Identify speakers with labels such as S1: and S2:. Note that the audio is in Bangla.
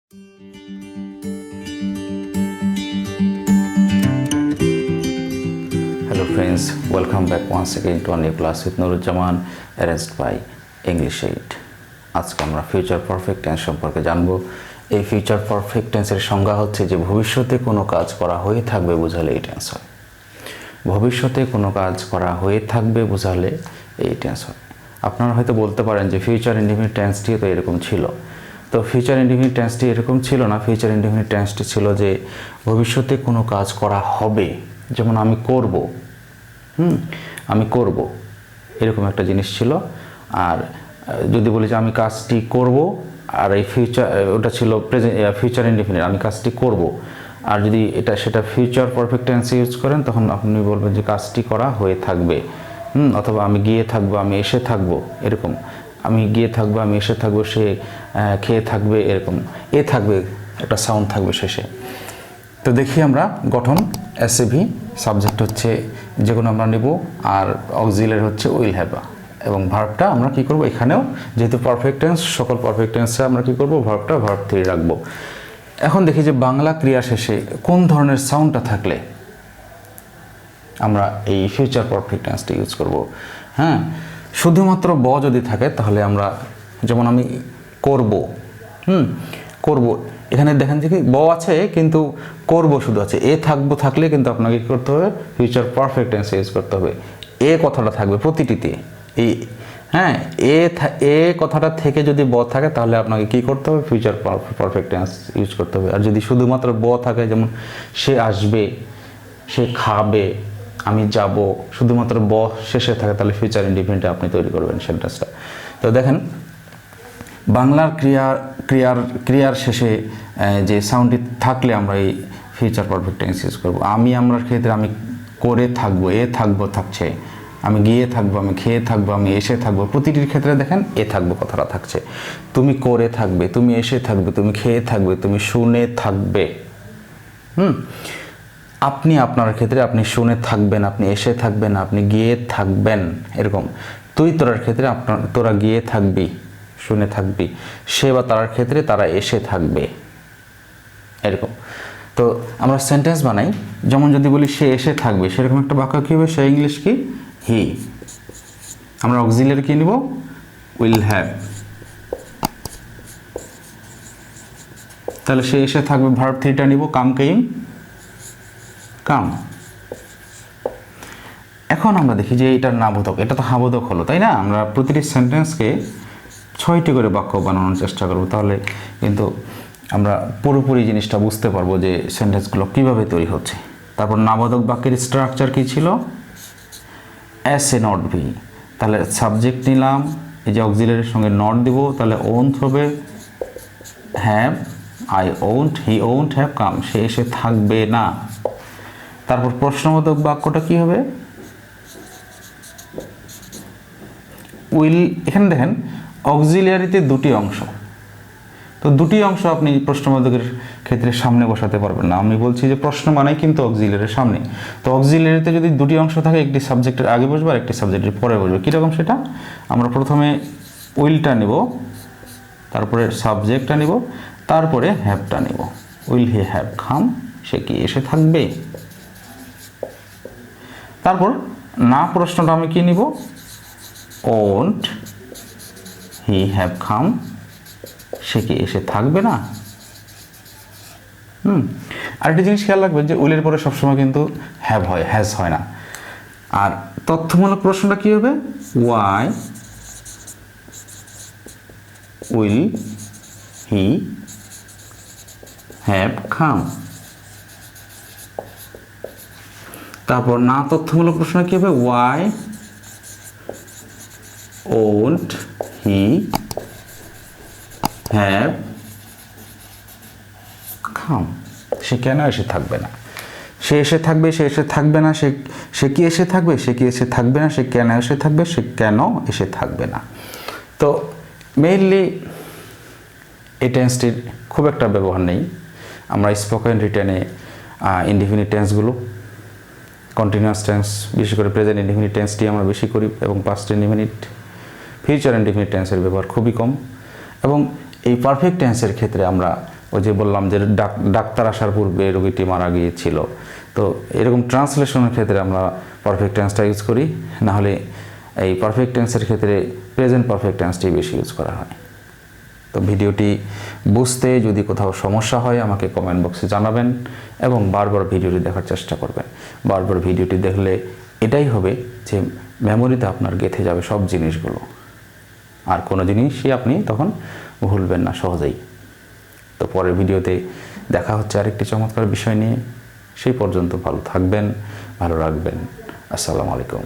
S1: Hello friends, welcome back once again to a new class with Nurujjaman arranged by English 8. আজকে আমরা ফিউচার পারফেক্ট টেন্স সম্পর্কে জানব। এই ফিউচার পারফেক্ট টেন্সের সংজ্ঞা হচ্ছে যে ভবিষ্যতে কোনো কাজ করা হয়ে থাকবে বোঝালে এই টেন্স হয়। ভবিষ্যতে কোনো কাজ করা হয়ে থাকবে বোঝালে এই টেন্স হয়। আপনারা হয়তো বলতে পারেন যে ফিউচার ইনডিফিনিট টেন্সটি তো এরকম ছিল। তো ফিউচার ইনডিফিনিট টেন্সটি এরকম ছিল না। ফিউচার ইনডিফিনিট টেন্সটি ছিল যে ভবিষ্যতে কোনো কাজ করা হবে, যেমন আমি করব, আমি করব, এরকম একটা জিনিস ছিল। আর যদি বলি যে আমি কাজটি করব, আর এই ফিউচার, ওটা ছিল ফিউচার ইনডিফিনিট, আমি কাজটি করব। আর যদি সেটা ফিউচার পারফেক্ট টেন্স ইউজ করেন তখন আপনি বলবেন যে কাজটি করা হয়ে থাকবে, অথবা আমি গিয়ে থাকবো, আমি এসে থাকবো, এরকম। আমি গিয়ে থাকবো, আমি এসে থাকবো, সে খেয়ে থাকবে, এরকম এ থাকবে, একটা সাউন্ড থাকবে শেষে। তো দেখি আমরা গঠন এসএভি, সাবজেক্ট হচ্ছে যে কোনো আমরা নেব, আর অক্সিলারি হচ্ছে উইল হ্যাভ, এবং ভার্বটা আমরা কি করব, এখানেও যেহেতু পারফেক্ট টেন্স, সকল পারফেক্ট টেন্সে আমরা কি করব, ভার্বটা ভার্ব 3 রাখবো। এখন দেখি যে বাংলা ক্রিয়া শেষে কোন ধরনের সাউন্ডটা থাকলে আমরা এই ফিউচার পারফেক্ট টেন্সটা ইউজ করব। হ্যাঁ, শুধুমাত্র ব যদি থাকে তাহলে আমরা, যেমন আমি করব, করব, এখানে দেখেন যে কি ব আছে কিন্তু করব শুধু আছে, এ থাকবো থাকলে কিন্তু আপনাকে কী করতে হবে, ফিউচার পারফেক্ট টেন্স ইউজ করতে হবে। এ কথাটা থাকবে প্রতিটিতে, এই এ কথাটা থেকে যদি ব থাকে তাহলে আপনাকে কি করতে হবে, ফিউচার পারফেক্ট টেন্স ইউজ করতে হবে। আর যদি শুধুমাত্র ব থাকে, যেমন সে আসবে, সে খাবে, আমি যাব, শুধুমাত্র ব শেষে থাকে, তাহলে ফিউচার ইনডিফিনিট আপনি তৈরি করবেন সেন্টেন্সটা। তো দেখেন বাংলার ক্রিয়ার শেষে যে সাউন্ডটি থাকলে আমরা এই ফিউচার পারফেক্ট টেন্স ইউজ করব। আমরার ক্ষেত্রে আমি করে থাকবো, এ থাকবো থাকছে, আমি গিয়ে থাকবো, আমি খেয়ে থাকবো, আমি এসে থাকবো, প্রতিটির ক্ষেত্রে দেখেন এ থাকবো কথাটা থাকছে। তুমি করে থাকবে, তুমি এসে থাকবে, তুমি খেয়ে থাকবে, তুমি শুনে থাকবে। আপনি আপনার ক্ষেত্রে আপনি শুনে থাকবেন, আপনি এসে থাকবেন, আপনি গিয়ে থাকবেন, এরকম। তুই তোরার ক্ষেত্রে তোরা গিয়ে থাকবি, শুনে থাকবি। সে বা তার ক্ষেত্রে তারা এসে থাকবে, এরকম। তো আমরা সেন্টেন্স বানাই, যেমন যদি বলি সে এসে থাকবে, সেরকম একটা বাক্য কী হবে, সে ইংলিশ কি, হি। আমরা অক্সিলারি কি নিব, উইল হ্যাভ। তাহলে সে এসে থাকবে, ভার্ব 3টা নিব, কাম, কেইম, কাম। এখন আমরা দেখি যে এটার নাবোধক, এটা তো হাবোধক হলো, তাই না? আমরা প্রতিটি সেন্টেন্সকে 6টি করে বাক্য বানানোর চেষ্টা করব, তাহলে কিন্তু আমরা পুরোপুরি জিনিসটা বুঝতে পারবো যে সেন্টেন্সগুলো কিভাবে তৈরি হচ্ছে। তারপর নাবোধক বাক্যের স্ট্রাকচার কি ছিল, এস এ নট ভি। তাহলে সাবজেক্ট নিলাম, এই যে অক্সিলারির সঙ্গে নট দিব, তাহলে ওন্ট হবে have, I won't, he won't have come, সে এসে থাকবে না। তারপর প্রশ্নবোধক বাক্যটা কি হবে, উইল। এখানে দেখেন অক্সিলিয়ারিতে 2টি অংশ, তো 2টি অংশ আপনি প্রশ্নবোধকের ক্ষেত্রে সামনে বসাতে পারবেন না। আমি বলছি যে প্রশ্ন মানেই কিন্তু অক্সিলিয়ারির সামনে। তো অক্সিলিয়ারিতে যদি 2টি অংশ থাকে, একটি সাবজেক্টের আগে বসবে আর একটি সাবজেক্টের পরে বসবে। কীরকম সেটা, আমরা প্রথমে উইলটা নিব, তারপরে সাবজেক্টটা নিব, তারপরে হ্যাভটা নিব। উইল হি হ্যাভ কাম, সে কি এসে থাকবে। তারপর না প্রশ্নটা আমি কি নিব, ওন্ট হি হ্যাভ কাম, সে কি এসে থাকবে না। আরেকটি জিনিস খেয়াল রাখবেন যে উইলের পরে সবসময় কিন্তু হ্যাভ হয়, হ্যাজ হয় না। আর তথ্যমূলক প্রশ্নটা কি হবে, why will he have come. তারপর না তথ্যমূলক প্রশ্ন কি হবে, why won't he have come, সে কেন এসে থাকবে না। সে এসে থাকবে, সে এসে থাকবে না, সে কি এসে থাকবে, সে কি এসে থাকবে না, সে কেন এসে থাকবে, সে কেন এসে থাকবে না। তো মেইনলি এই টেন্সটির খুব একটা ব্যবহার নেই। আমরা স্পোকেন রিটেনে ইনডিফিনিট টেন্সগুলো, কন্টিনিউয়াস টেন্স, বিশেষ করে প্রেজেন্ট ইনডিফিনিট টেন্সটি আমরা বেশি করি, এবং পাস্ট ইনডিফিনিট, ফিউচার ইনডিফিনিট টেন্সের ব্যবহার খুবই কম। এবং এই পারফেক্ট টেন্সের ক্ষেত্রে আমরা ওই যে বললাম যে ডাক্তার আসার পূর্বে রোগীটি মারা গিয়েছিল, তো এরকম ট্রান্সলেশনের ক্ষেত্রে আমরা পারফেক্ট টেন্সটা ইউজ করি, না হলে এই পারফেক্ট টেন্সের ক্ষেত্রে প্রেজেন্ট পারফেক্ট টেন্সটি বেশি ইউজ করা হয়। তো ভিডিওটি বুঝতে যদি কোথাও সমস্যা হয় আমাকে কমেন্ট বক্সে জানাবেন এবং বারবার ভিডিওটি দেখার চেষ্টা করবেন। বারবার ভিডিওটি দেখলে এটাই হবে যে মেমোরিতে আপনার গেঁথে যাবে সব জিনিসগুলো, আর কোনো জিনিসই আপনি তখন ভুলবেন না সহজেই। তো পরের ভিডিওতে দেখা হচ্ছে আরেকটি চমৎকার বিষয় নিয়ে। সেই পর্যন্ত ভালো থাকবেন, ভালো রাখবেন। আসসালামু আলাইকুম।